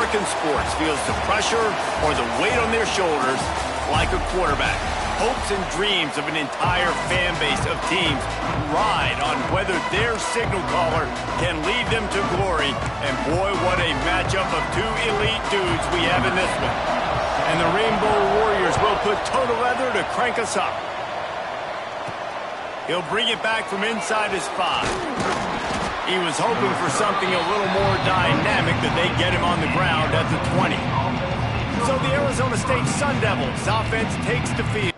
American sports feels the pressure or the weight on their shoulders like a quarterback. Hopes and dreams of an entire fan base of teams ride on whether their signal caller can lead them to glory. And boy, what a matchup of two elite dudes we have in this one. And the Rainbow Warriors will put total leather to crank us up. He'll bring it back from inside his 5. He was hoping for something a little more dynamic that they get him on the ground at the 20. So the Arizona State Sun Devils offense takes the field.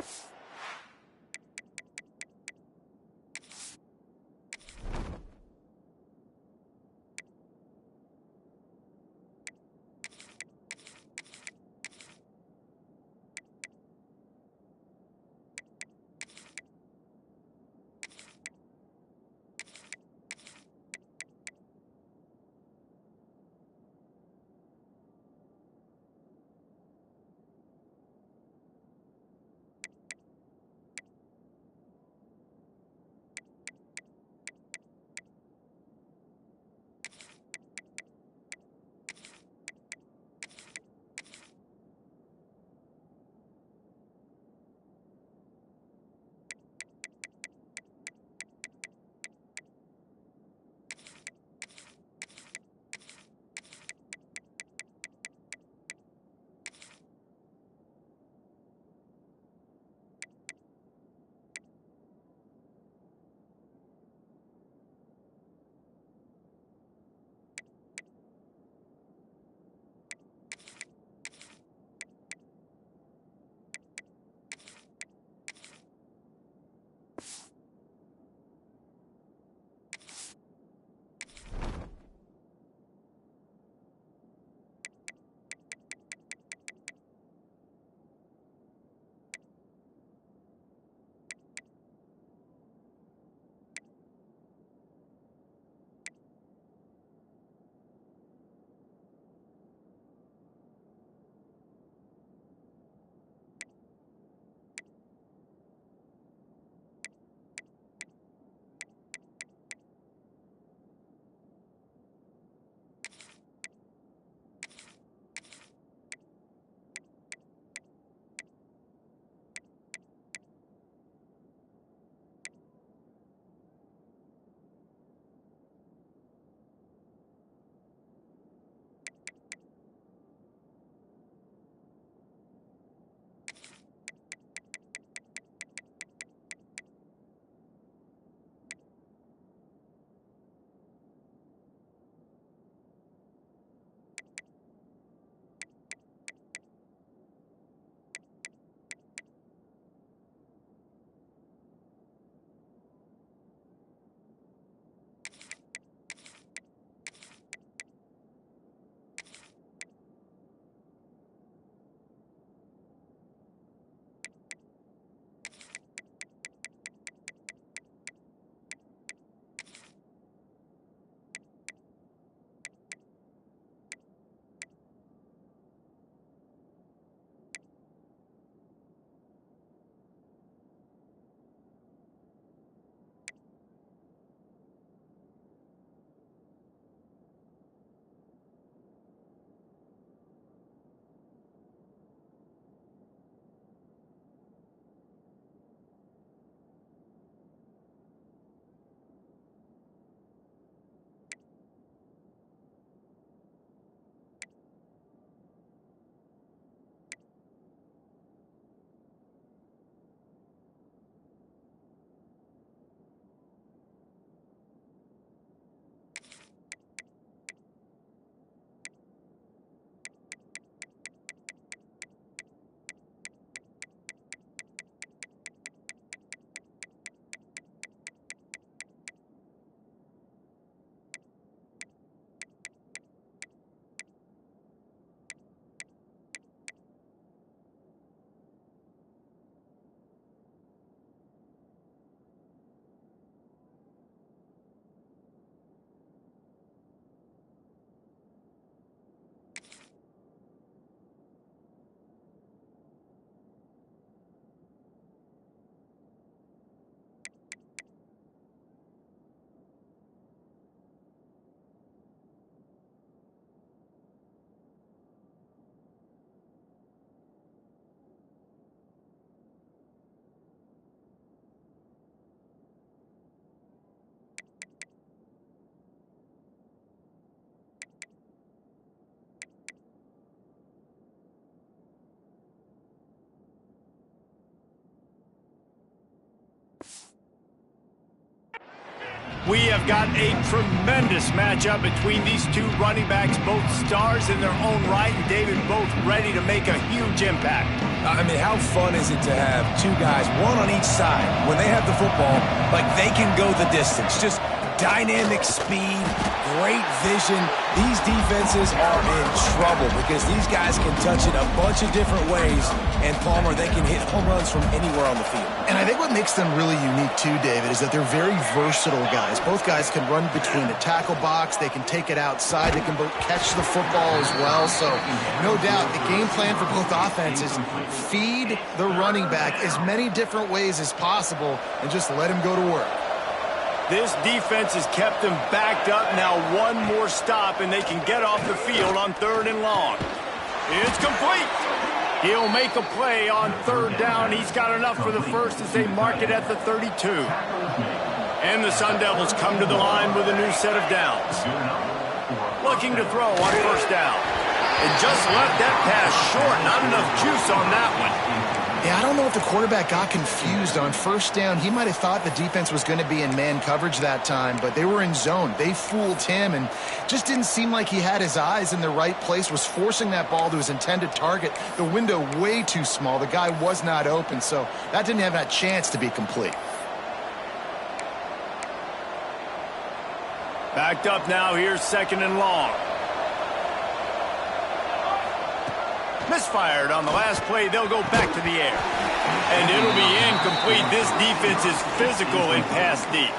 We have got a tremendous matchup between these two running backs, both stars in their own right, and David, both ready to make a huge impact. I mean, how fun is it to have two guys, one on each side, when they have the football, like they can go the distance. Just dynamic speed, great vision. These defenses are in trouble because these guys can touch it a bunch of different ways, and Palmer, they can hit home runs from anywhere on the field. And I think what makes them really unique too, David, is that they're very versatile guys. Both guys can run between the tackle box. They can take it outside. They can both catch the football as well. So no doubt the game plan for both offenses, feed the running back as many different ways as possible and just let him go to work. This defense has kept them backed up. Now one more stop, and they can get off the field on 3rd and long. It's complete. He'll make a play on 3rd down. He's got enough for the first as they mark it at the 32. And the Sun Devils come to the line with a new set of downs. Looking to throw on 1st down. And just left that pass short. Not enough juice on that one. Yeah, I don't know if the quarterback got confused on 1st down. He might have thought the defense was going to be in man coverage that time, but they were in zone. They fooled him and just didn't seem like he had his eyes in the right place, was forcing that ball to his intended target. The window way too small. The guy was not open, so that didn't have that chance to be complete. Backed up now. Here's 2nd and long. Misfired on the last play. They'll go back to the air. And it'll be incomplete. This defense is physical in pass deep.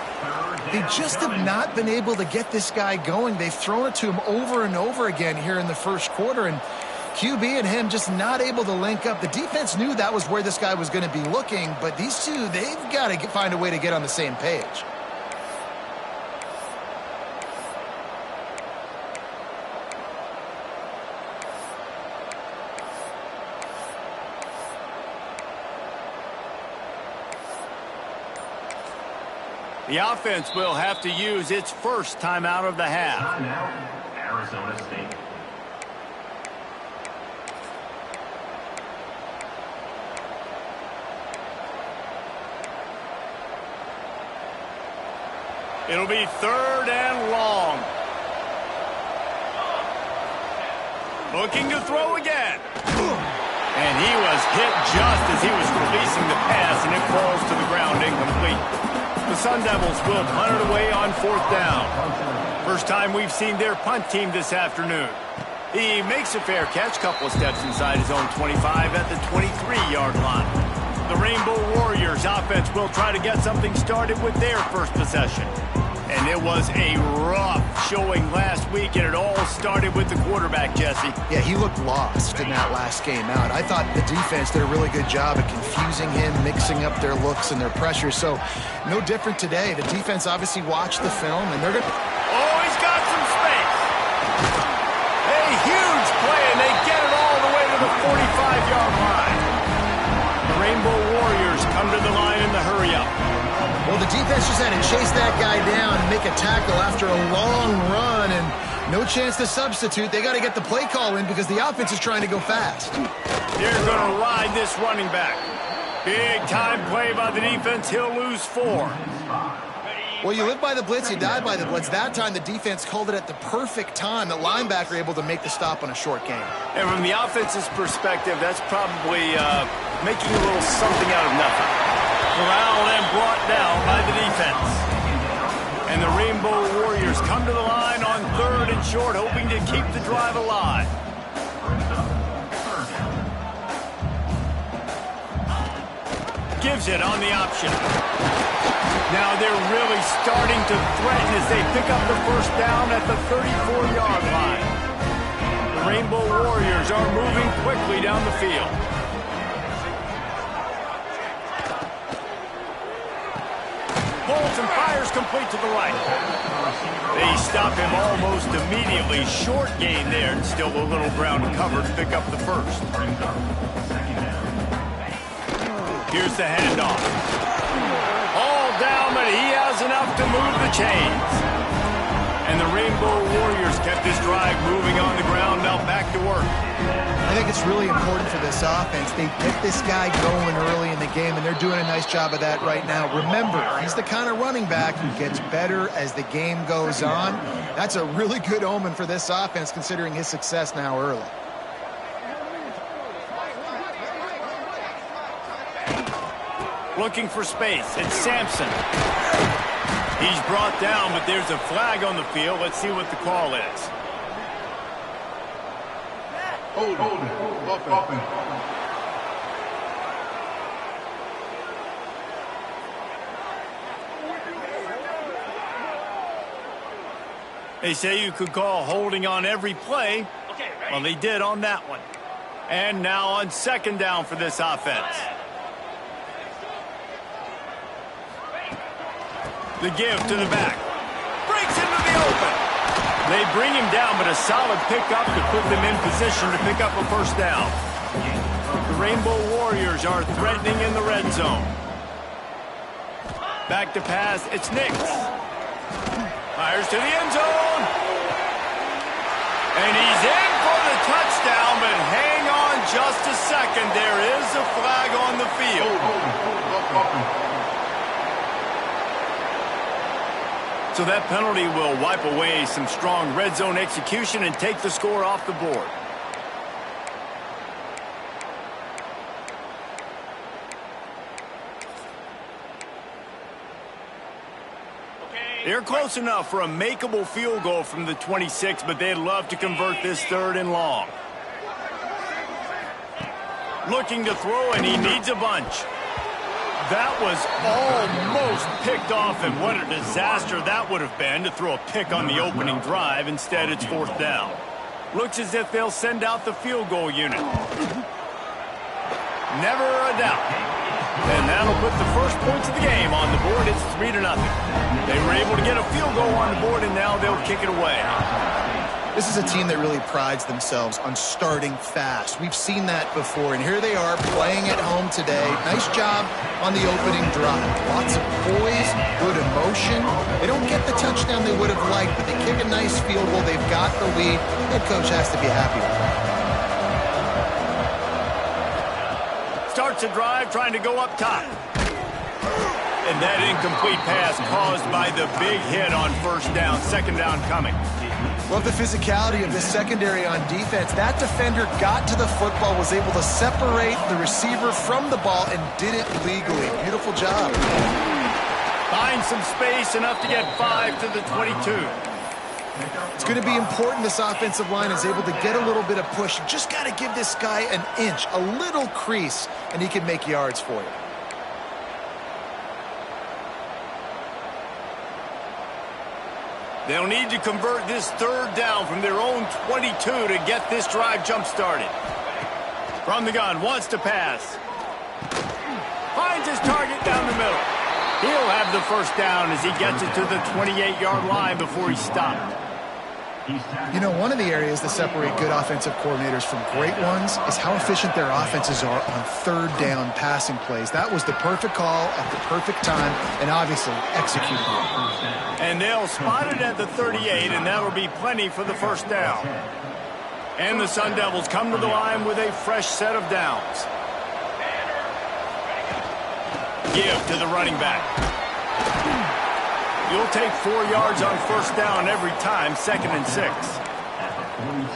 They just have not been able to get this guy going. They've thrown it to him over and over again here in the 1st quarter, and QB and him just not able to link up. The defense knew that was where this guy was going to be looking, but these two, they've got to find a way to get on the same page. The offense will have to use its first timeout of the half. Arizona State. It'll be 3rd and long. Looking to throw again. And he was hit just as he was releasing the pass, and it falls to the ground incomplete. The Sun Devils will punt it away on 4th down. First time we've seen their punt team this afternoon. He makes a fair catch, couple of steps inside his own 25 at the 23-yard line. The Rainbow Warriors offense will try to get something started with their first possession. And it was a rough showing last week, and it all started with the quarterback, Jesse. Yeah, he looked lost in that last game out. I thought the defense did a really good job of confusing him, mixing up their looks and their pressure. So, no different today. The defense obviously watched the film, and they're going to... Oh, he's got some space. A huge play, and they get it all the way to the 45-yard line. The Rainbow Warriors come to the line in the hurry-up. Well, the defense just had to chase that guy down and make a tackle after a long run, and no chance to substitute. They got to get the play call in because the offense is trying to go fast. They're going to ride this running back. Big time play by the defense. He'll lose 4. Well, you live by the blitz, you die by the blitz. That time, the defense called it at the perfect time. The linebacker able to make the stop on a short game. And from the offense's perspective, that's probably making a little something out of nothing. Corralled and brought down by the defense. And the Rainbow Warriors come to the line on 3rd and short, hoping to keep the drive alive. Gives it on the option. Now they're really starting to threaten as they pick up the 1st down at the 34-yard line. The Rainbow Warriors are moving quickly down the field. Pulls and fires complete to the right. They stop him almost immediately. Short gain there, and still a little ground covered to pick up the 1st. Here's the handoff. All down, but he has enough to move the chains. And the Rainbow Warriors kept this drive moving on the ground. Now back to work. I think it's really important for this offense. They get this guy going early in the game, and they're doing a nice job of that right now. Remember, he's the kind of running back who gets better as the game goes on. That's a really good omen for this offense, considering his success now early. Looking for space. It's Sampson. He's brought down, but there's a flag on the field. Let's see what the call is. Hold it. They say you could call holding on every play. Well, they did on that one. And now on second down for this offense. The give to the back. Breaks into the open. They bring him down, but a solid pickup to put them in position to pick up a first down. The Rainbow Warriors are threatening in the red zone. Back to pass. It's Nix. Fires to the end zone. And he's in for the touchdown, but hang on just a second. There is a flag on the field. So that penalty will wipe away some strong red zone execution and take the score off the board. They're close enough for a makeable field goal from the 26, but they'd love to convert this third and long. Looking to throw, and he needs a bunch. That was almost picked off, and what a disaster that would have been to throw a pick on the opening drive. Instead, it's fourth down. Looks as if they'll send out the field goal unit. Never a doubt. And that'll put the first points of the game on the board. It's 3-0. They were able to get a field goal on the board, and now they'll kick it away. This is a team that really prides themselves on starting fast. We've seen that before, and here they are playing at home today. Nice job on the opening drive. Lots of poise, good emotion. They don't get the touchdown they would have liked, but they kick a nice field goal. They've got the lead. Head coach has to be happy with that. Starts a drive trying to go up top. And that incomplete pass caused by the big hit on first down. Second down coming. Love the physicality of this secondary on defense. That defender got to the football, was able to separate the receiver from the ball, and did it legally. Beautiful job. Finds some space, enough to get 5 to the 22. It's going to be important this offensive line is able to get a little bit of push. You just got to give this guy an inch, a little crease, and he can make yards for you. They'll need to convert this third down from their own 22 to get this drive jump-started. From the gun, wants to pass. Finds his target down the middle. He'll have the first down as he gets it to the 28-yard line before he's stopped. You know, one of the areas that separate good offensive coordinators from great ones is how efficient their offenses are on third down passing plays. That was the perfect call at the perfect time, and obviously executed it. And they'll spot it at the 38, and that'll be plenty for the first down. And the Sun Devils come to the line with a fresh set of downs. Give to the running back. You'll take 4 yards on first down every time, 2nd and 6.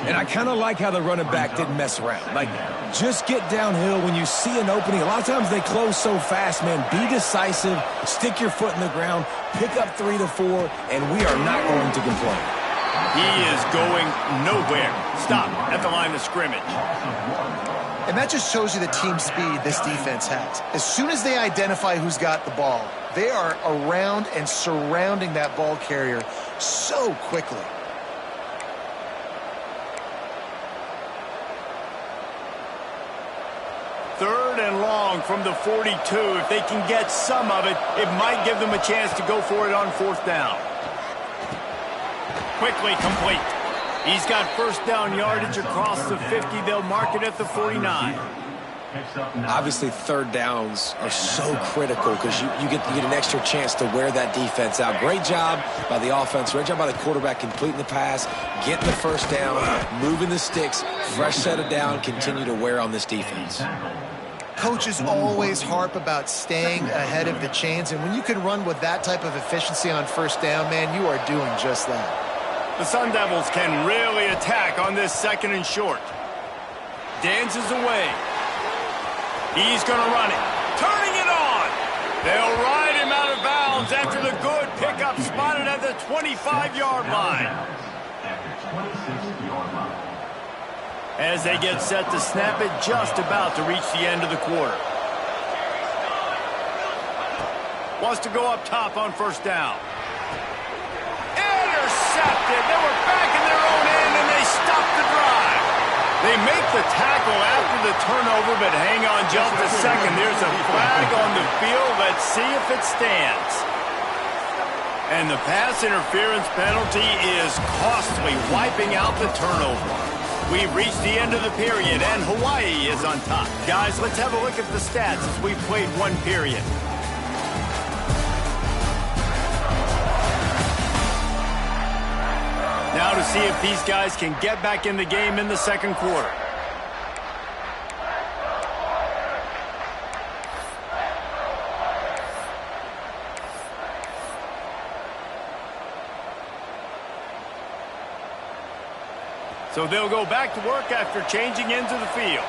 And I kind of like how the running back didn't mess around. Like, just get downhill when you see an opening. A lot of times they close so fast, man. Be decisive, stick your foot in the ground, pick up 3 to 4, and we are not going to complain. He is going nowhere. Stop at the line of scrimmage. And that just shows you the team speed this defense has. As soon as they identify who's got the ball, they are around and surrounding that ball carrier so quickly. Third and long from the 42. If they can get some of it, it might give them a chance to go for it on fourth down. Quickly complete. He's got first down yardage across the 50. They'll mark it at the 49. Obviously, third downs are so critical because you get an extra chance to wear that defense out. Great job by the offense. Great job by the quarterback completing the pass, getting the first down, moving the sticks, fresh set of down, continue to wear on this defense. Coaches always harp about staying ahead of the chains, and when you can run with that type of efficiency on first down, man, you are doing just that. The Sun Devils can really attack on this 2nd and short. Dances away. He's going to run it. Turning it on. They'll ride him out of bounds after the good pickup spotted at the 25-yard line. As they get set to snap it, just about to reach the end of the quarter. Wants to go up top on first down. Intercepted. They were back in their own end, and they stopped the drive. They make the tackle after the turnover, but hang on just a second. There's a flag on the field. Let's see if it stands. And the pass interference penalty is costly, wiping out the turnover. We've reached the end of the period, and Hawaii is on top. Guys, let's have a look at the stats as we've played one period. Now to see if these guys can get back in the game in the second quarter. So they'll go back to work after changing into the field.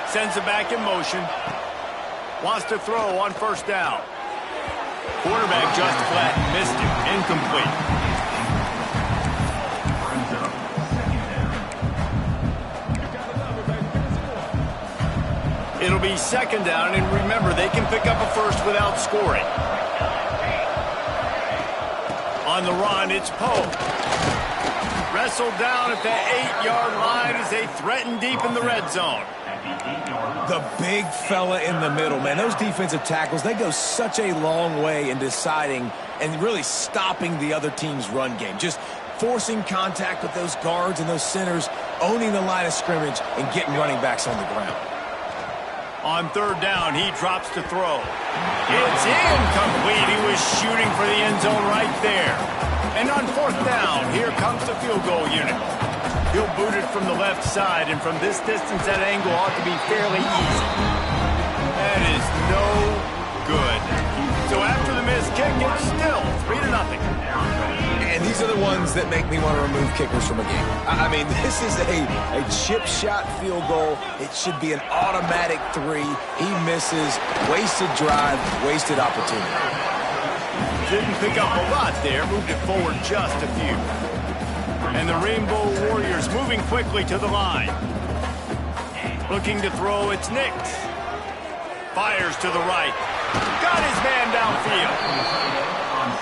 Sends it back in motion. Wants to throw on first down. Quarterback just flat, missed it, incomplete. It'll be 2nd down, and remember, they can pick up a first without scoring. On the run, it's Poe. Wrestled down at the 8-yard line as they threaten deep in the red zone. The big fella in the middle, man. Those defensive tackles, they go such a long way in deciding and really stopping the other team's run game. Just forcing contact with those guards and those centers, owning the line of scrimmage, and getting running backs on the ground. On 3rd down, he drops to throw. It's incomplete. He was shooting for the end zone right there. And on 4th down, here comes the field goal unit. He'll boot it from the left side, and from this distance, that angle ought to be fairly easy. That is no good. So after the missed kick, it's still 3-0. And these are the ones that make me want to remove kickers from a game. I mean, this is a chip shot field goal. It should be an automatic 3. He misses. Wasted drive, wasted opportunity. Didn't pick up a lot there. Moved it forward just a few. And the Rainbow Warriors moving quickly to the line. Looking to throw, it's Nix. Fires to the right. Got his man downfield.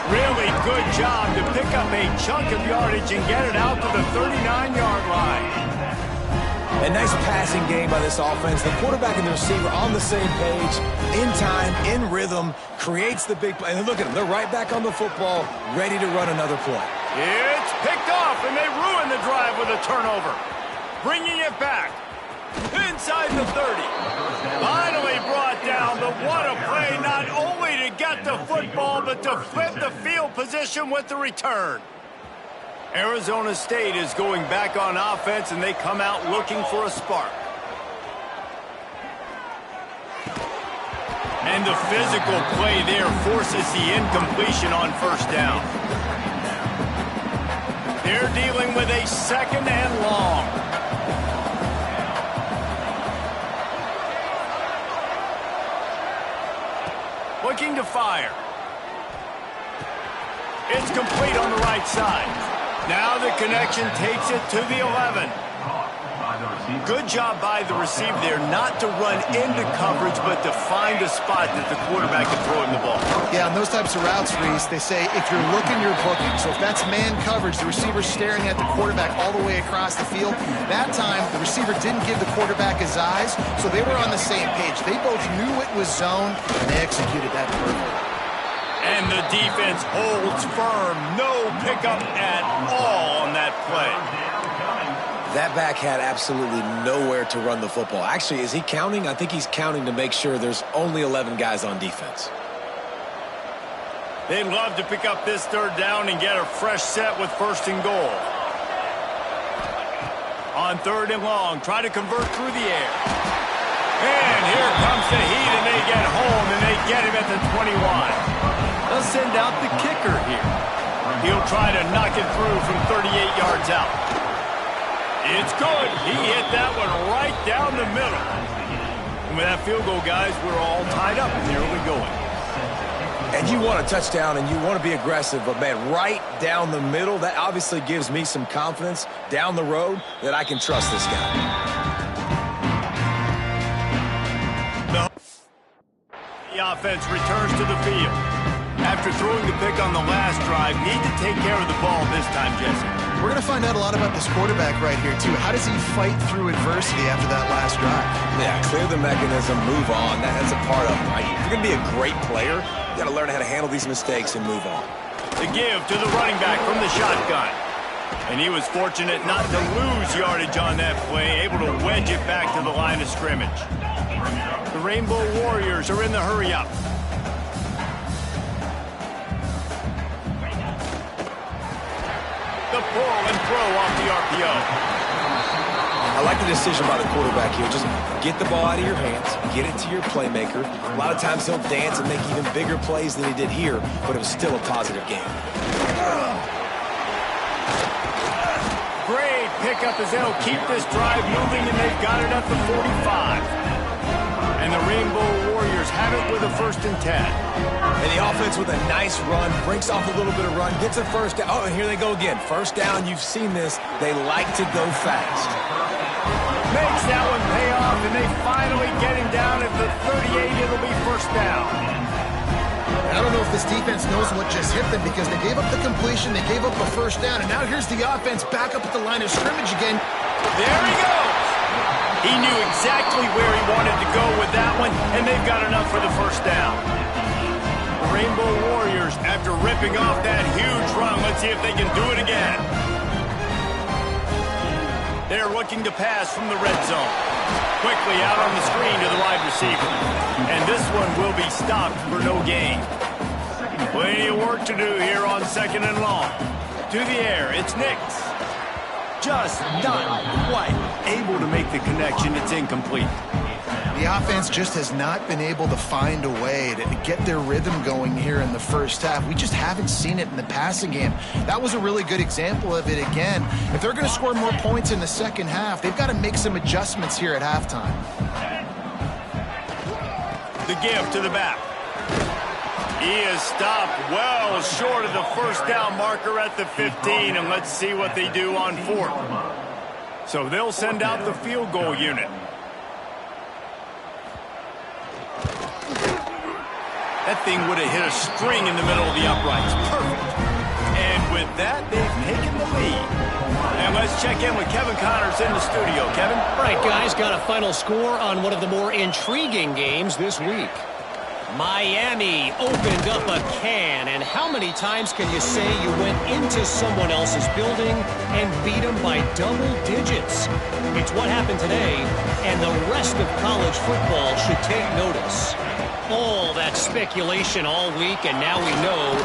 Really good job to pick up a chunk of yardage and get it out to the 39-yard line. A nice passing game by this offense. The quarterback and the receiver on the same page, in time, in rhythm, creates the big play. And look at them. They're right back on the football, ready to run another play. It's picked off, and they ruin the drive with a turnover. Bringing it back. Inside the 30. Finally brought down, but what a play, not only to get the football, but to flip the field position with the return. Arizona State is going back on offense, and they come out looking for a spark. And the physical play there forces the incompletion on first down. They're dealing with a 2nd and long. Looking to fire. It's complete on the right side. Now the connection takes it to the 11. Good job by the receiver there not to run into coverage, but to find a spot that the quarterback can throw him the ball. Yeah, on those types of routes, Reese, they say if you're looking, you're booking. So if that's man coverage, the receiver's staring at the quarterback all the way across the field. That time, the receiver didn't give the quarterback his eyes, so they were on the same page. They both knew it was zone, and they executed that perfectly. And the defense holds firm. No pickup at all on that play. That back had absolutely nowhere to run the football. Actually, is he counting? I think he's counting to make sure there's only 11 guys on defense. They'd love to pick up this third down and get a fresh set with 1st and goal. On 3rd and long, try to convert through the air. And here comes the heat, and they get home, and they get him at the 21. They'll send out the kicker here. He'll try to knock it through from 38 yards out. It's good. He hit that one right down the middle. And with that field goal, guys, we're all tied up in the early going. And you want a touchdown and you want to be aggressive, but, man, right down the middle, that obviously gives me some confidence down the road that I can trust this guy. The offense returns to the field. After throwing the pick on the last drive, need to take care of the ball this time, Jesse. We're going to find out a lot about this quarterback right here, too. How does he fight through adversity after that last drive? Yeah, clear the mechanism, move on. That's a part of it, right? If you're going to be a great player, you got to learn how to handle these mistakes and move on. The give to the running back from the shotgun. And he was fortunate not to lose yardage on that play, able to wedge it back to the line of scrimmage. The Rainbow Warriors are in the hurry-up. The pull and throw off the RPO. I like the decision by the quarterback here. Just get the ball out of your hands, get it to your playmaker. A lot of times he'll dance and make even bigger plays than he did here, but it was still a positive game. Great pickup as they'll keep this drive moving, and they've got it at the 45. And the Rainbow Warriors have it with a 1st and 10. And the offense with a nice run, breaks off a little bit of run, gets a first down. Oh, and here they go again. First down, you've seen this. They like to go fast. Makes that one pay off, and they finally get him down at the 38. It'll be 1st down. I don't know if this defense knows what just hit them because they gave up the completion, they gave up the 1st down, and now here's the offense back up at the line of scrimmage again. There he goes. He knew exactly where he wanted to go with that one, and they've got enough for the 1st down. The Rainbow Warriors, after ripping off that huge run, let's see if they can do it again. They're looking to pass from the red zone. Quickly out on the screen to the wide receiver. And this one will be stopped for no gain. Plenty of work to do here on 2nd and long. To the air, it's Nix. Just not quite able to make the connection. It's incomplete. The offense just has not been able to find a way to get their rhythm going here in the 1st half. We just haven't seen it in the passing game. That was a really good example of it again. If they're going to score more points in the 2nd half, they've got to make some adjustments here at halftime. The give to the back. He is stopped well short of the 1st down marker at the 15, and let's see what they do on 4th. So they'll send out the field goal unit. That thing would have hit a string in the middle of the uprights. Perfect. And with that, they've taken the lead. And let's check in with Kevin Connors in the studio. Kevin? All right, guys, got a final score on one of the more intriguing games this week. Miami opened up a can, and how many times can you say you went into someone else's building and beat them by double digits? It's what happened today, and the rest of college football should take notice. All that speculation all week, and now we know.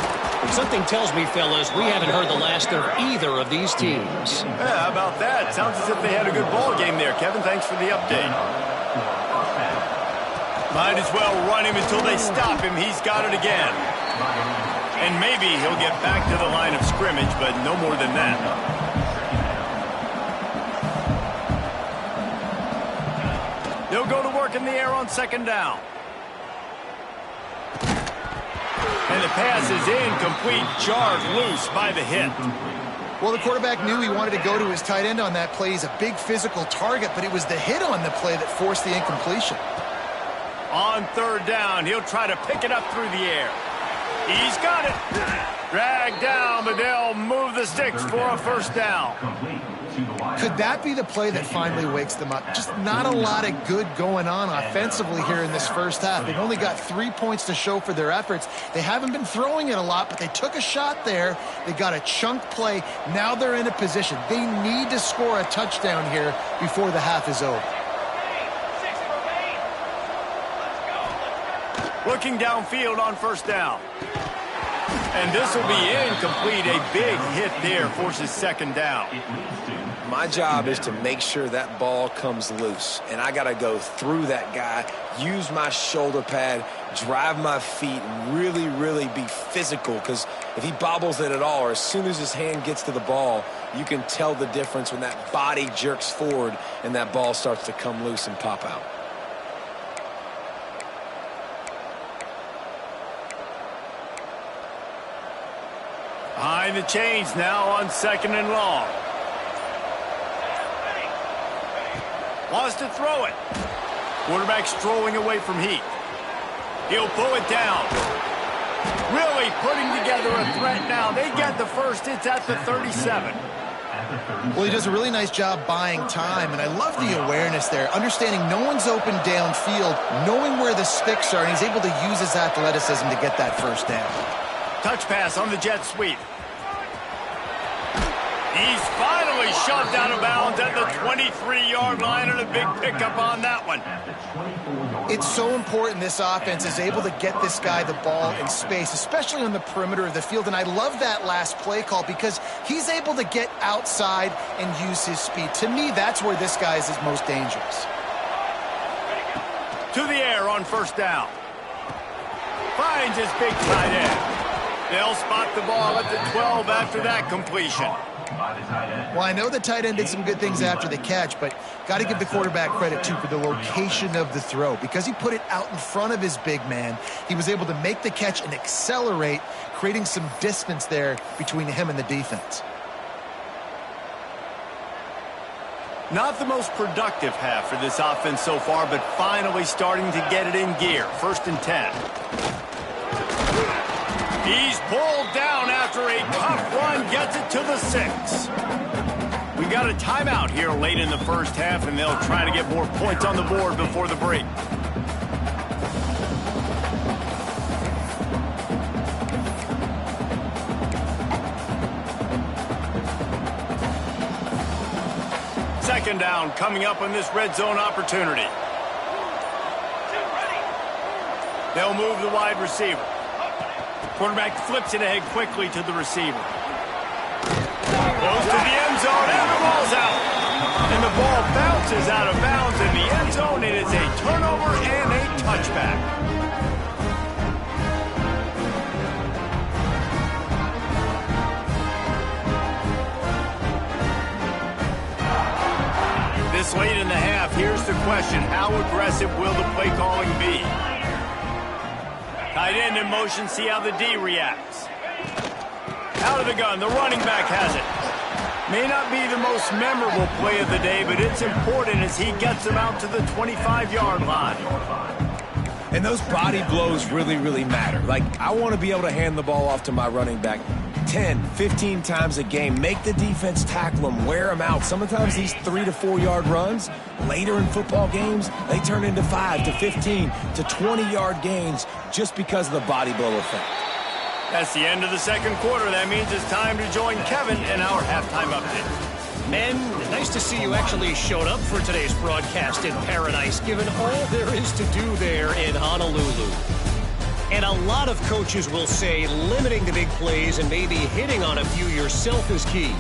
But something tells me, fellas, we haven't heard the last of either of these teams. Yeah, how about that? Sounds as if they had a good ball game there, Kevin. Thanks for the update. Might as well run him until they stop him. He's got it again. And maybe he'll get back to the line of scrimmage, but no more than that. They'll go to work in the air on 2nd down. And the pass is incomplete, jarred loose by the hit. Well, the quarterback knew he wanted to go to his tight end on that play. He's a big physical target, but it was the hit on the play that forced the incompletion. On 3rd down, he'll try to pick it up through the air. He's got it. Dragged down, but they'll move the sticks for a 1st down. Could that be the play that finally wakes them up? Just not a lot of good going on offensively here in this first half. They've only got 3 points to show for their efforts. They haven't been throwing it a lot, but they took a shot there. They got a chunk play. Now they're in a position. They need to score a touchdown here before the half is over. Looking downfield on first down. And this will be incomplete. A big hit there forces second down. My job is to make sure that ball comes loose. And I got to go through that guy, use my shoulder pad, drive my feet, and really, really be physical. Because if he bobbles it at all, or as soon as his hand gets to the ball, you can tell the difference when that body jerks forward and that ball starts to come loose and pop out. Behind the chains now on second and long. Wants to throw it. Quarterback strolling away from Heath. He'll pull it down. Really putting together a threat now. They get the first. It's at the 37. Well, he does a really nice job buying time, and I love the awareness there, understanding no one's open downfield, knowing where the sticks are, and he's able to use his athleticism to get that first down. Touch pass on the jet sweep. He's finally shoved out of bounds at the 23-yard line, and a big pickup on that one. It's so important this offense is able to get this guy the ball in space, especially on the perimeter of the field. And I love that last play call because he's able to get outside and use his speed. To me, that's where this guy is his most dangerous. To the air on first down. Finds his big tight end. They'll spot the ball at the 12 after that completion. Well, I know the tight end did some good things after the catch, but got to give the quarterback credit, too, for the location of the throw. Because he put it out in front of his big man, he was able to make the catch and accelerate, creating some distance there between him and the defense. Not the most productive half for this offense so far, but finally starting to get it in gear. First and 10. He's pulled down after a tough run, gets it to the 6. We got a timeout here late in the first half, and they'll try to get more points on the board before the break. Second down coming up on this red zone opportunity. They'll move the wide receiver. Quarterback flips it ahead quickly to the receiver. Goes to the end zone, and the ball's out. And the ball bounces out of bounds in the end zone. It is a turnover and a touchback. This late in the half, here's the question. How aggressive will the play calling be? Tight end in motion, see how the D reacts. Out of the gun, the running back has it. May not be the most memorable play of the day, but it's important as he gets him out to the 25-yard line. And those body blows really, really matter. Like, I want to be able to hand the ball off to my running back 10, 15 times a game. Make the defense tackle him, wear him out. Sometimes these 3 to 4 yard runs, later in football games, they turn into 5 to 15 to 20-yard gains just because of the body blow effect. That's the end of the second quarter. That means it's time to join Kevin in our halftime update. Men, nice to see you actually showed up for today's broadcast in paradise, given all there is to do there in Honolulu. And a lot of coaches will say limiting the big plays and maybe hitting on a few yourself is key.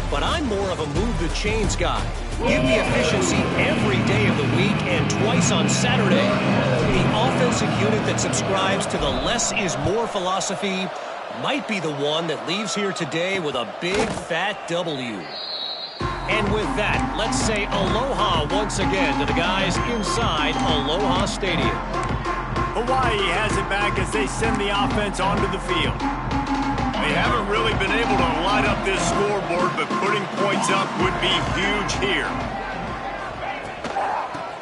But I'm more of a move the chains guy. Give me efficiency every day of the week and twice on Saturday. The offensive unit that subscribes to the less is more philosophy might be the one that leaves here today with a big fat W. And with that, let's say aloha once again to the guys inside Aloha Stadium. Hawaii has it back as they send the offense onto the field. They haven't really been able to light up this scoreboard, but putting points up would be huge here.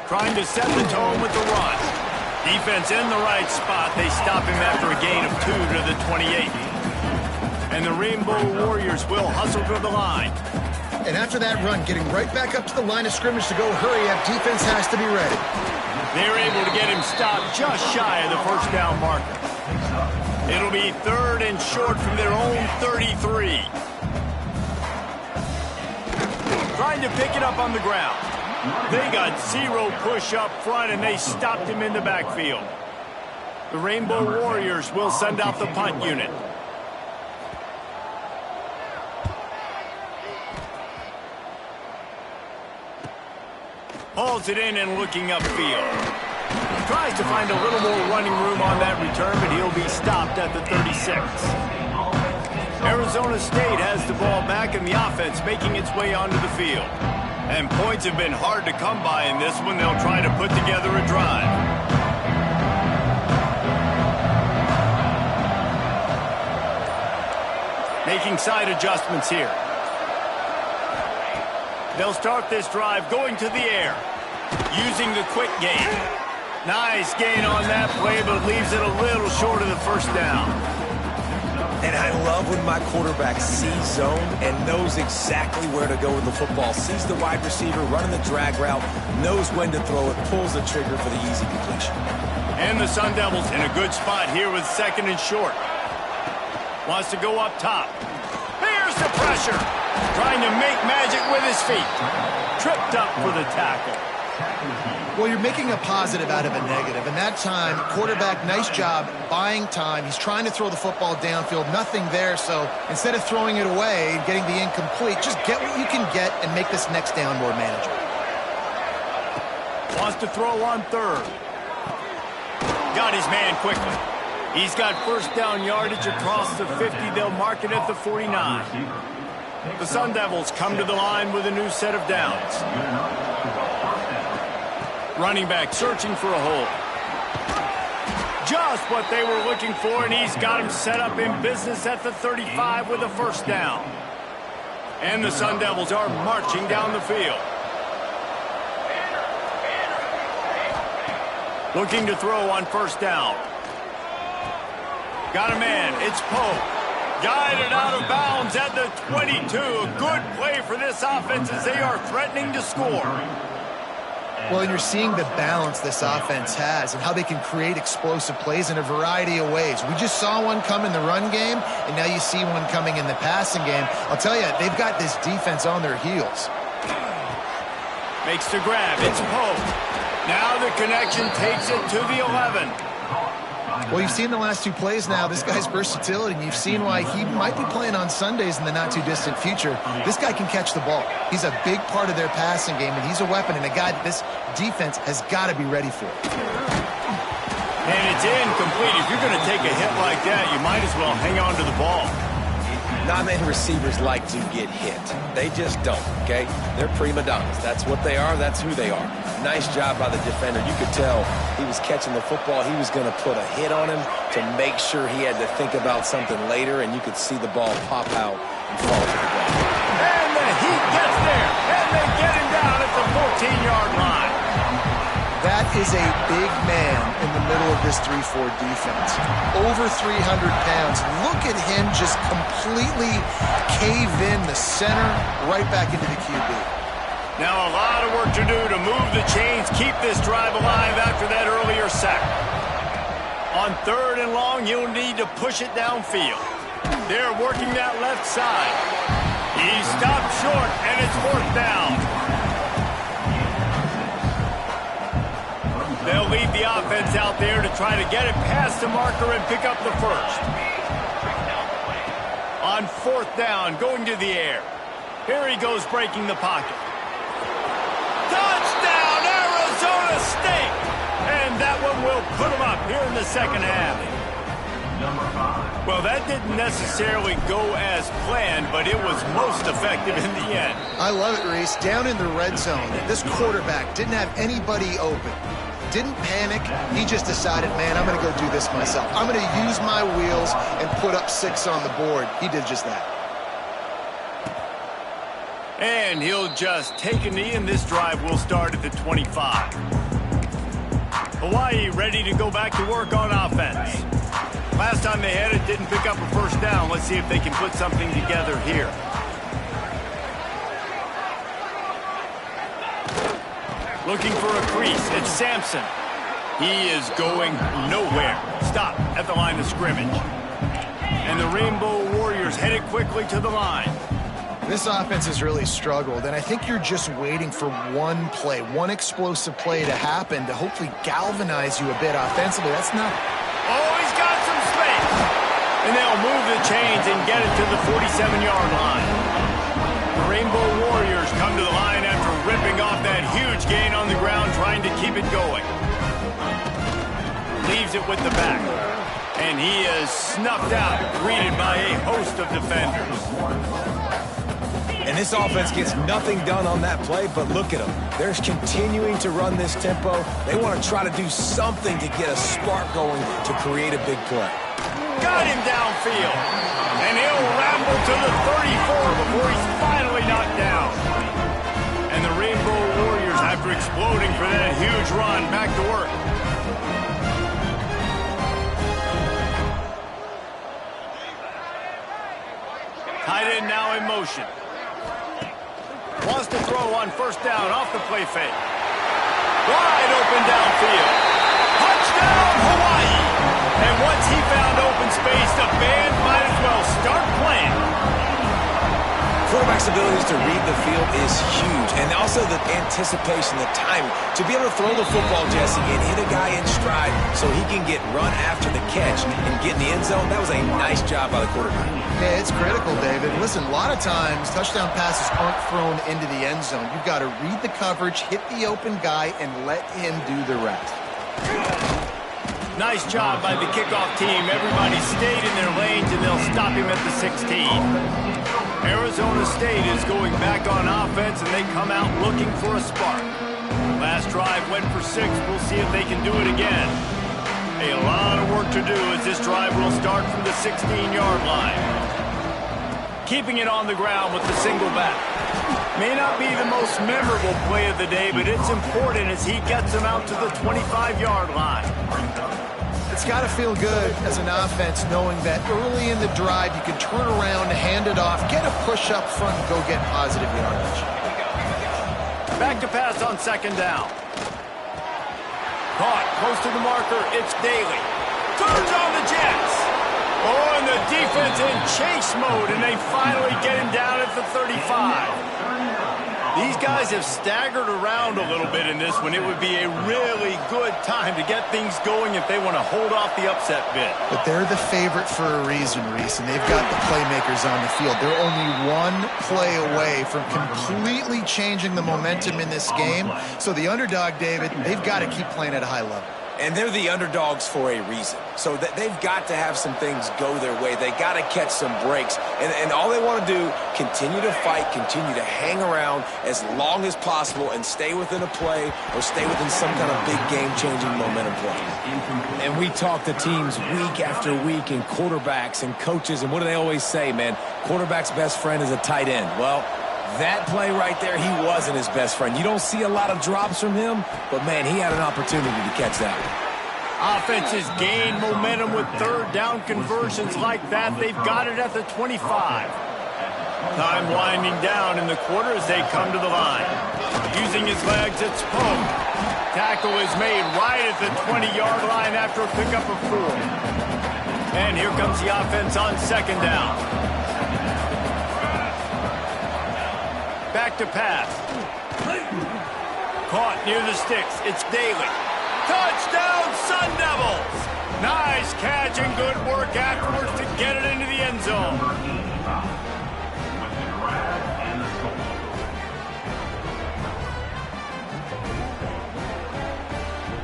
Trying to set the tone with the run. Defense in the right spot. They stop him after a gain of 2 to the 28. And the Rainbow Warriors will hustle to the line. And after that run, getting right back up to the line of scrimmage to go hurry up, defense has to be ready. They're able to get him stopped just shy of the first down marker. It'll be 3rd and short from their own 33. Trying to pick it up on the ground. They got 0 push up front, and they stopped him in the backfield. The Rainbow Warriors will send out the punt unit. Hauls it in and looking upfield. Tries to find a little more running room on that return, but he'll be stopped at the 36. Arizona State has the ball back, and the offense making its way onto the field. And points have been hard to come by in this one. They'll try to put together a drive. Making side adjustments here. They'll start this drive going to the air, using the quick game. Nice gain on that play, but leaves it a little short of the first down. And I love when my quarterback sees zone and knows exactly where to go with the football. Sees the wide receiver running the drag route, knows when to throw it, pulls the trigger for the easy completion. And the Sun Devils in a good spot here with 2nd and short. Wants to go up top. Here's the pressure. Trying to make magic with his feet. Tripped up for the tackle. Well, you're making a positive out of a negative. And that time, quarterback, nice job buying time. He's trying to throw the football downfield. Nothing there. So instead of throwing it away and getting the incomplete, just get what you can get and make this next down more manageable. Wants to throw on 3rd. Got his man quickly. He's got first down yardage across the 50. They'll mark it at the 49. The Sun Devils come to the line with a new set of downs. Running back searching for a hole. Just what they were looking for, and he's got him set up in business at the 35 with a first down. And the Sun Devils are marching down the field. Looking to throw on first down. Got a man. It's Poe. Guided out of bounds at the 22. A good play for this offense as they are threatening to score. Well, and you're seeing the balance this offense has and how they can create explosive plays in a variety of ways. We just saw one come in the run game, and now you see one coming in the passing game. I'll tell you, they've got this defense on their heels. Makes the grab. It's Poe. Now the connection takes it to the 11. Well, you've seen the last 2 plays now, this guy's versatility, and you've seen why he might be playing on Sundays in the not-too-distant future. This guy can catch the ball. He's a big part of their passing game, and he's a weapon and a guy that this defense has got to be ready for. And it's incomplete. If you're going to take a hit like that, you might as well hang on to the ball. Not many receivers like to get hit. They just don't, okay? They're prima donnas. That's what they are. That's who they are. Nice job by the defender. You could tell he was catching the football. He was going to put a hit on him to make sure he had to think about something later, and you could see the ball pop out and fall to the ground. And the Heat gets there, and they get him down at the 14-yard line. That is a big man in the middle of this 3-4 defense. Over 300 pounds. Look at him just completely cave in the center, right back into the QB. Now a lot of work to do to move the chains, keep this drive alive after that earlier sack. On 3rd and long, you'll need to push it downfield. They're working that left side. He stopped short, and it's 4th down. They'll leave the offense out there to try to get it past the marker and pick up the first. On 4th down, going to the air. Here he goes breaking the pocket. Touchdown, Arizona State! And that one will put them up here in the second half. Well, that didn't necessarily go as planned, but it was most effective in the end. I love it, Reese. Down in the red zone, this quarterback didn't have anybody open. Didn't panic. He just decided, man, I'm going to go do this myself. I'm going to use my wheels and put up 6 on the board. He did just that. And he'll just take a knee, and this drive will start at the 25. Hawaii ready to go back to work on offense. Last time they had it, didn't pick up a first down. Let's see if they can put something together here. Looking for a crease. It's Sampson. He is going nowhere. Stop at the line of scrimmage. And the Rainbow Warriors headed quickly to the line. This offense has really struggled, and I think you're just waiting for one play, one explosive play to happen to hopefully galvanize you a bit offensively. That's not... Oh, he's got some space. And they'll move the chains and get it to the 47-yard line. The Rainbow Warriors come to the line after ripping off that huge gain on the ground, trying to keep it going. Leaves it with the back. And he is snuffed out, greeted by a host of defenders. And this offense gets nothing done on that play, but look at them. They're continuing to run this tempo. They want to try to do something to get a spark going to create a big play. Got him downfield. And he'll ramble to the 34 before he's finally knocked down. And the Rainbow Warriors, after exploding for that huge run, back to work. Tight end now in motion. Wants to throw on first down off the play fake. Wide open downfield. Touchdown, Hawaii! And once he found open space, the band might as well start playing. Quarterback's abilities to read the field is huge, and also the anticipation, the timing. To be able to throw the football, Jesse, and hit a guy in stride so he can get run after the catch and get in the end zone, that was a nice job by the quarterback. Yeah, it's critical, David. Listen, a lot of times, touchdown passes aren't thrown into the end zone. You've got to read the coverage, hit the open guy, and let him do the rest. Nice job by the kickoff team. Everybody stayed in their lanes, and they'll stop him at the 16. Arizona State is going back on offense, and they come out looking for a spark. Last drive went for 6. We'll see if they can do it again. A lot of work to do as this drive will start from the 16-yard line. Keeping it on the ground with the single back. May not be the most memorable play of the day, but it's important as he gets them out to the 25-yard line. It's got to feel good as an offense knowing that early in the drive you can turn around, hand it off, get a push up front, and go get positive yardage. Back to pass on second down. Caught close to the marker. It's Daly. Turns on the Jets. Oh, and the defense in chase mode, and they finally get him down at the 35. These guys have staggered around a little bit in this one. It would be a really good time to get things going if they want to hold off the upset bid. But they're the favorite for a reason, Reese, and they've got the playmakers on the field. They're only one play away from completely changing the momentum in this game. So the underdog, David, they've got to keep playing at a high level. And they're the underdogs for a reason. So they've got to have some things go their way. They got to catch some breaks. And all they want to do, continue to fight, continue to hang around as long as possible and stay within a play or stay within some kind of big game-changing momentum play. And we talk to teams week after week and quarterbacks and coaches. And what do they always say, man? Quarterback's best friend is a tight end. Well, that play right there, he wasn't his best friend. You don't see a lot of drops from him, but, man, he had an opportunity to catch that one. Offenses gain momentum with third down conversions like that. They've got it at the 25. Time winding down in the quarter as they come to the line. Using his legs, it's Poe. Tackle is made right at the 20-yard line after a pickup of 4. And here comes the offense on second down. Back to pass. Caught near the sticks. It's Daly. Touchdown, Sun Devils! Nice catch and good work afterwards to get it into the end zone.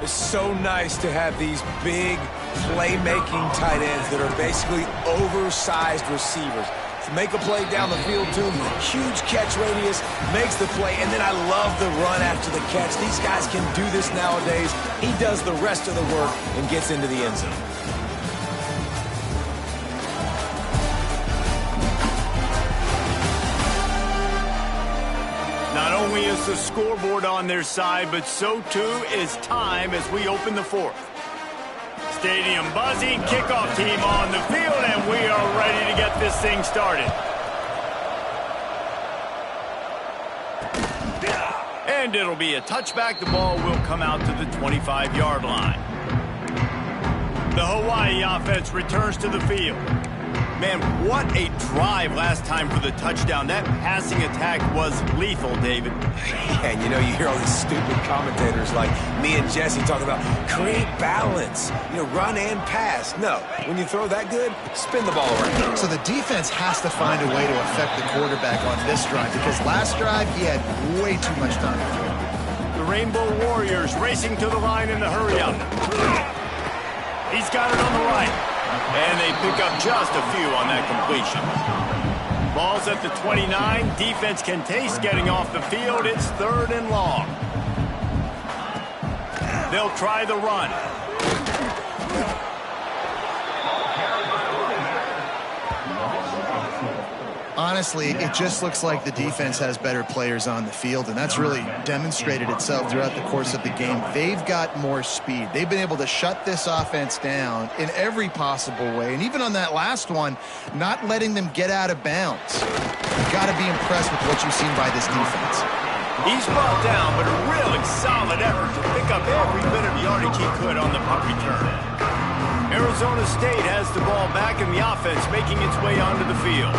It's so nice to have these big playmaking tight ends that are basically oversized receivers. To make a play down the field to him, huge catch radius, makes the play, and then I love the run after the catch. These guys can do this nowadays. He does the rest of the work and gets into the end zone. Not only is the scoreboard on their side, but so too is time as we open the fourth. Stadium buzzing, kickoff team on the field, and we are ready to get this thing started. And it'll be a touchback. The ball will come out to the 25-yard line. The Hawaii offense returns to the field. Man, what a drive last time for the touchdown. That passing attack was lethal, David. And you know, you hear all these stupid commentators like me and Jesse talking about create balance, run and pass. No, when you throw that good, spin the ball around. So the defense has to find a way to affect the quarterback on this drive because last drive he had way too much time to throw. The Rainbow Warriors racing to the line in the hurry-up. He's got it on the right. And they pick up just a few on that completion. Ball's at the 29. Defense can taste getting off the field. It's 3rd and long. They'll try the run. Honestly, it just looks like the defense has better players on the field, and that's really demonstrated itself throughout the course of the game. They've got more speed. They've been able to shut this offense down in every possible way, and even on that last one, not letting them get out of bounds. You've got to be impressed with what you've seen by this defense. He's brought down, but a really solid effort to pick up every bit of yardage he could on the punt return. Arizona State has the ball back in the offense, making its way onto the field.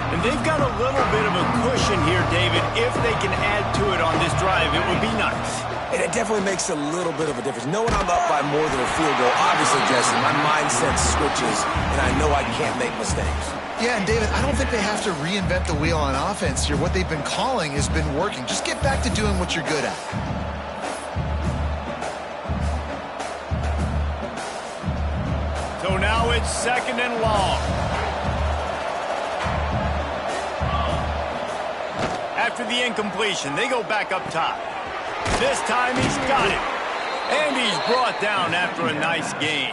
And they've got a little bit of a cushion here, David. If they can add to it on this drive, it would be nice. And it definitely makes a little bit of a difference. Knowing I'm up by more than a field goal, obviously, Jesse, my mindset switches, and I know I can't make mistakes. Yeah, and David, I don't think they have to reinvent the wheel on offense here. What they've been calling has been working. Just get back to doing what you're good at. So now it's 2nd and long. After the incompletion, they go back up top. This time he's got it. And he's brought down after a nice gain.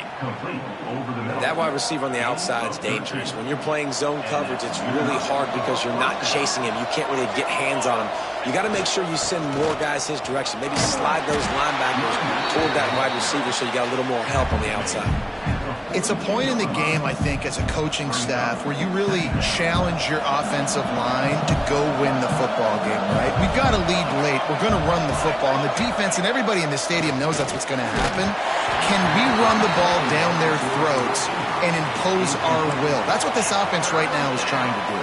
That wide receiver on the outside is dangerous. When you're playing zone coverage, it's really hard because you're not chasing him. You can't really get hands on him. You got to make sure you send more guys his direction. Maybe slide those linebackers toward that wide receiver so you got a little more help on the outside. It's a point in the game, I think, as a coaching staff where you really challenge your offensive line to go win the football game, right? We've got to lead late. We're going to run the football. And the defense and everybody in the stadium knows that's what's going to happen. Can we run the ball down their throats and impose our will? That's what this offense right now is trying to do.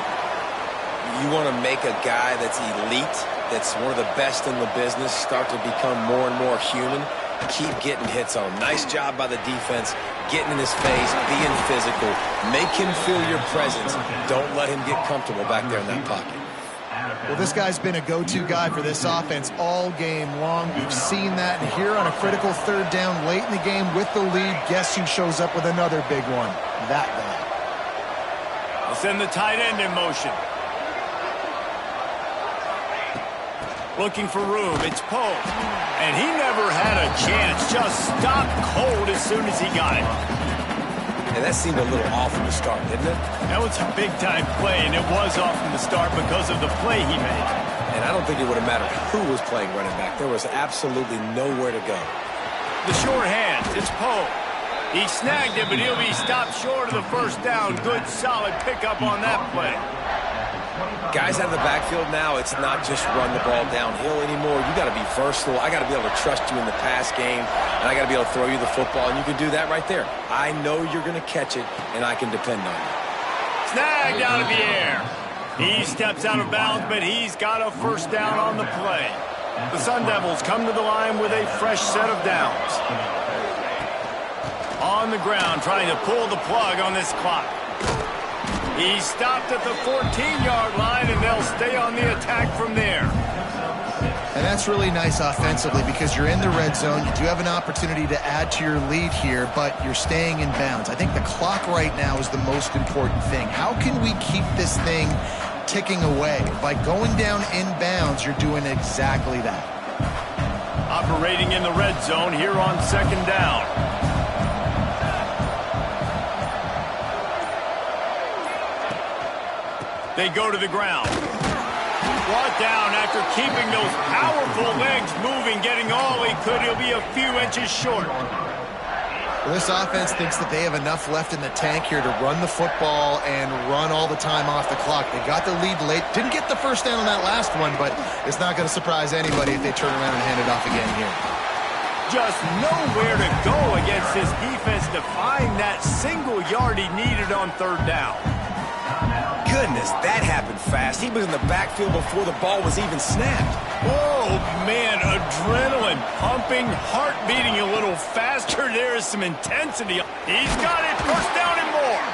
You want to make a guy that's elite, that's one of the best in the business, start to become more and more human. Keep getting hits on him. Nice job by the defense, getting in his face, being physical. Make him feel your presence. Don't let him get comfortable back there in that pocket. Well, this guy's been a go-to guy for this offense all game long. We've seen that. And here on a critical 3rd down late in the game with the lead, guess who shows up with another big one? That guy. They'll send the tight end in motion. Looking for room. It's Poe. And he never had a chance. Just stopped cold as soon as he got it. And that seemed a little off from the start, didn't it? That was a big-time play, and it was off from the start because of the play he made. And I don't think it would have mattered who was playing running back. There was absolutely nowhere to go. The short hands. It's Poe. He snagged it, but he'll be stopped short of the 1st down. Good, solid pickup on that play. Guys out of the backfield now, it's not just run the ball downhill anymore. You got to be versatile. I got to be able to trust you in the pass game, and I got to be able to throw you the football, and you can do that right there. I know you're going to catch it, and I can depend on you. Snagged out of the air. He steps out of bounds, but he's got a 1st down on the play. The Sun Devils come to the line with a fresh set of downs. On the ground, trying to pull the plug on this clock. He stopped at the 14-yard line, and they'll stay on the attack from there. And that's really nice offensively because you're in the red zone. You do have an opportunity to add to your lead here, but you're staying in bounds. I think the clock right now is the most important thing. How can we keep this thing ticking away? By going down in bounds, you're doing exactly that. Operating in the red zone here on 2nd down. They go to the ground. Brought down after keeping those powerful legs moving, getting all he could. He'll be a few inches short. Well, this offense thinks that they have enough left in the tank here to run the football and run all the time off the clock. They got the lead late. Didn't get the first down on that last one, but it's not going to surprise anybody if they turn around and hand it off again here. Just nowhere to go against this defense to find that single yard he needed on third down. Goodness, that happened fast. He was in the backfield before the ball was even snapped. Oh, man, adrenaline pumping, heart beating a little faster. There is some intensity. He's got it, first down and more.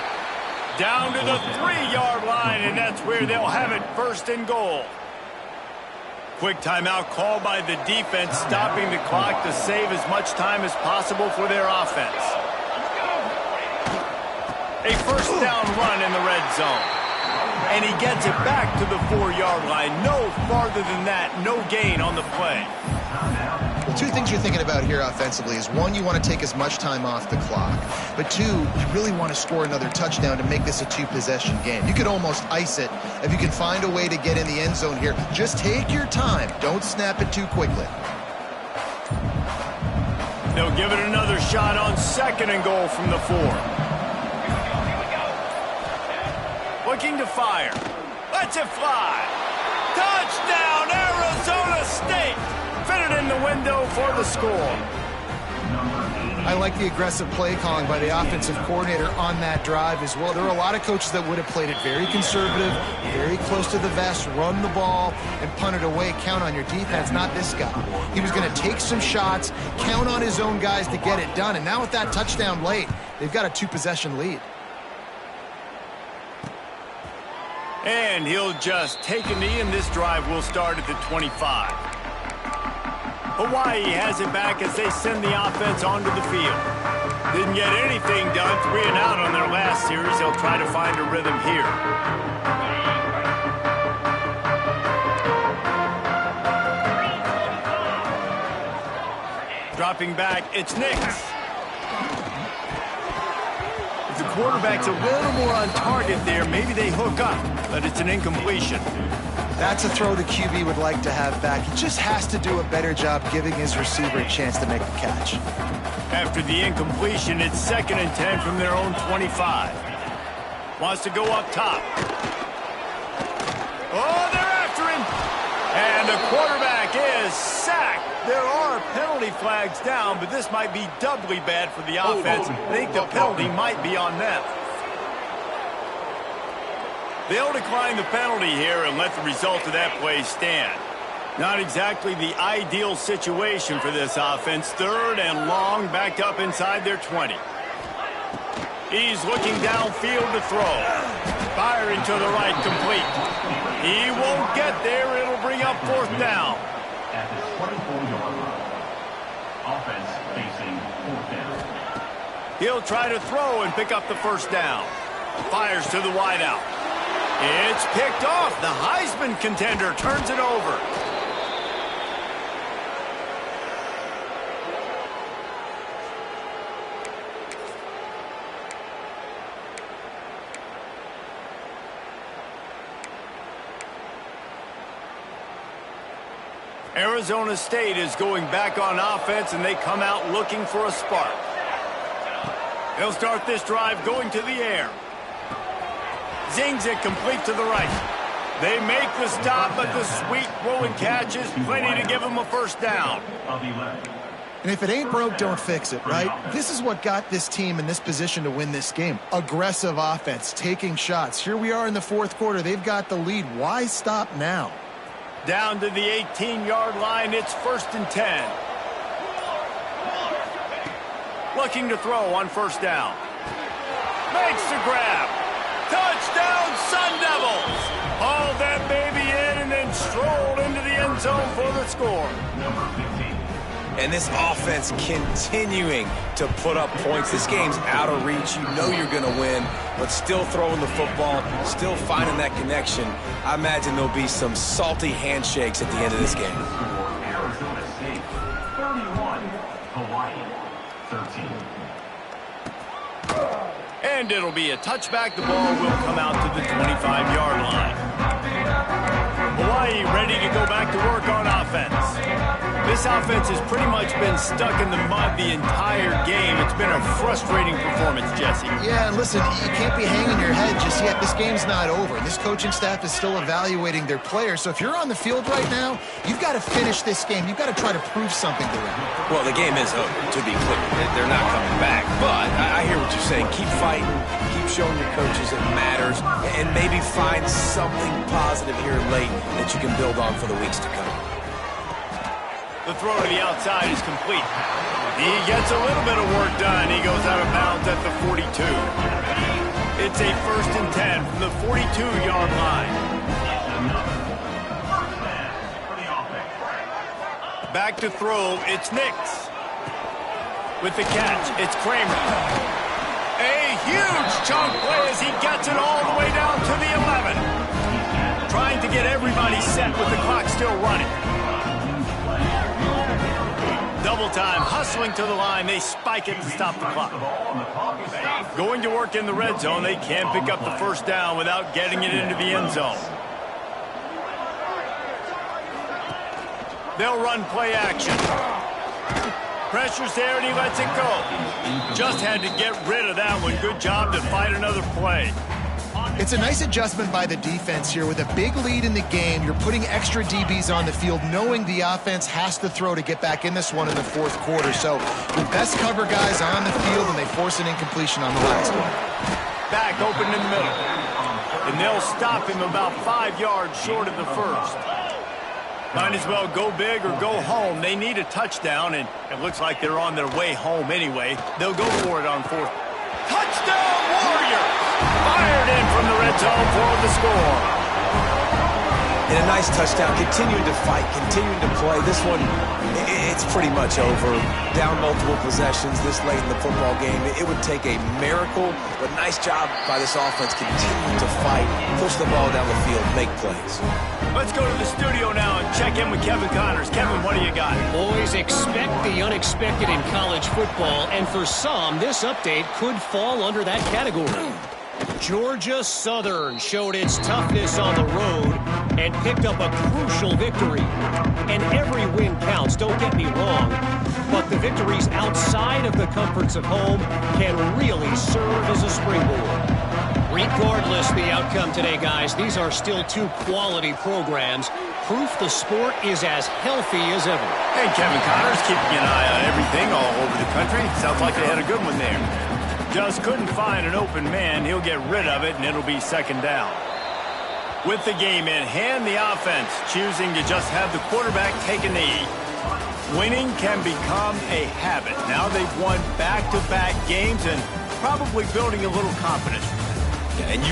Down to the 3-yard line, and that's where they'll have it, first and goal. Quick timeout called by the defense, stopping the clock to save as much time as possible for their offense. A first down run in the red zone. And he gets it back to the 4-yard line. No farther than that, no gain on the play. Well, two things you're thinking about here offensively is, one, you want to take as much time off the clock. But two, you really want to score another touchdown to make this a 2-possession game. You could almost ice it if you can find a way to get in the end zone here. Just take your time. Don't snap it too quickly. They'll give it another shot on second and goal from the 4. Looking to fire. Lets it fly. Touchdown, Arizona State. Fitted in the window for the score. I like the aggressive play calling by the offensive coordinator on that drive as well. There are a lot of coaches that would have played it very conservative, very close to the vest, run the ball, and punt it away. Count on your defense, not this guy. He was going to take some shots, count on his own guys to get it done. And now with that touchdown late, they've got a 2-possession lead. And he'll just take a knee, and this drive will start at the 25. Hawaii has it back as they send the offense onto the field. Didn't get anything done, 3 and out on their last series. They'll try to find a rhythm here. Dropping back, it's Nix. The quarterback's a little more on target there. Maybe they hook up, but it's an incompletion. That's a throw the QB would like to have back. He just has to do a better job giving his receiver a chance to make the catch. After the incompletion, it's 2nd and 10 from their own 25. Wants to go up top. Oh, they're after him. And the quarterback is sacked. There are penalty flags down, but this might be doubly bad for the offense. I think the penalty might be on them. They'll decline the penalty here and let the result of that play stand. Not exactly the ideal situation for this offense. 3rd and long, backed up inside their 20. He's looking downfield to throw. Firing to the right, complete. He won't get there. It'll bring up 4th down. At the 24-yard line. Offense facing 4th down. He'll try to throw and pick up the first down. Fires to the wideout. It's picked off. The Heisman contender turns it over. Arizona State is going back on offense, and they come out looking for a spark. They'll start this drive going to the air. Zings it complete to the right. They make the stop, but the sweet rolling catch is plenty to give them a first down. And if it ain't broke, don't fix it, right? This is what got this team in this position to win this game. Aggressive offense, taking shots. Here we are in the 4th quarter. They've got the lead. Why stop now? Down to the 18-yard line, it's 1st and 10. Looking to throw on first down. Makes the grab. Touchdown, Sun Devils! Hauled that baby in and then strolled into the end zone for the score. And this offense continuing to put up points. This game's out of reach. You know you're going to win, but still throwing the football, still finding that connection. I imagine there'll be some salty handshakes at the end of this game. Arizona State 31, Hawaii 13. And it'll be a touchback. The ball will come out to the 25-yard line. Hawaii ready to go back to work on offense. This offense has pretty much been stuck in the mud the entire game. It's been a frustrating performance, Jesse. Yeah, and listen, you can't be hanging your head just yet. This game's not over. This coaching staff is still evaluating their players. So if you're on the field right now, you've got to finish this game. You've got to try to prove something to them. Well, the game is over, to be clear. They're not coming back. But I hear what you're saying. Keep fighting. Keep showing your coaches it matters. And maybe find something positive here late that you can build on for the weeks to come. The throw to the outside is complete. He gets a little bit of work done. He goes out of bounds at the 42. It's a 1st and 10 from the 42-yard line. Back to throw, it's Nix. With the catch, it's Kramer. A huge chunk play as he gets it all the way down to the 11. Trying to get everybody set with the clock still running. Double time, hustling to the line. They spike it to stop the clock. Going to work in the red zone. They can't pick up the first down without getting it into the end zone. They'll run play action. Pressure's there and he lets it go. Just had to get rid of that one. Good job to fight another play. It's a nice adjustment by the defense here. With a big lead in the game, you're putting extra DBs on the field, knowing the offense has to throw to get back in this one in the 4th quarter. So your best cover guys on the field, and they force an incompletion on the last one. Back open in the middle. And they'll stop him about 5 yards short of the first. Might as well go big or go home. They need a touchdown, and it looks like they're on their way home anyway. They'll go for it on 4th. Touchdown, Warriors! Fired in from the red zone for the score. And a nice touchdown, continuing to fight, continuing to play. This one, it's pretty much over. Down multiple possessions this late in the football game. It would take a miracle, but nice job by this offense continuing to fight, push the ball down the field, make plays. Let's go to the studio now and check in with Kevin Connors. Kevin, what do you got? Boys, expect the unexpected in college football, and for some, this update could fall under that category. Georgia Southern showed its toughness on the road and picked up a crucial victory. And every win counts, don't get me wrong, but the victories outside of the comforts of home can really serve as a springboard. Regardless the outcome today, guys, these are still 2 quality programs. Proof the sport is as healthy as ever. Hey, Kevin Connors, keeping an eye on everything all over the country. Sounds like they had a good one there. Just couldn't find an open man. He'll get rid of it, and it'll be 2nd down. With the game in hand, the offense choosing to just have the quarterback take a knee. Winning can become a habit. Now they've won back-to-back games and probably building a little confidence. And you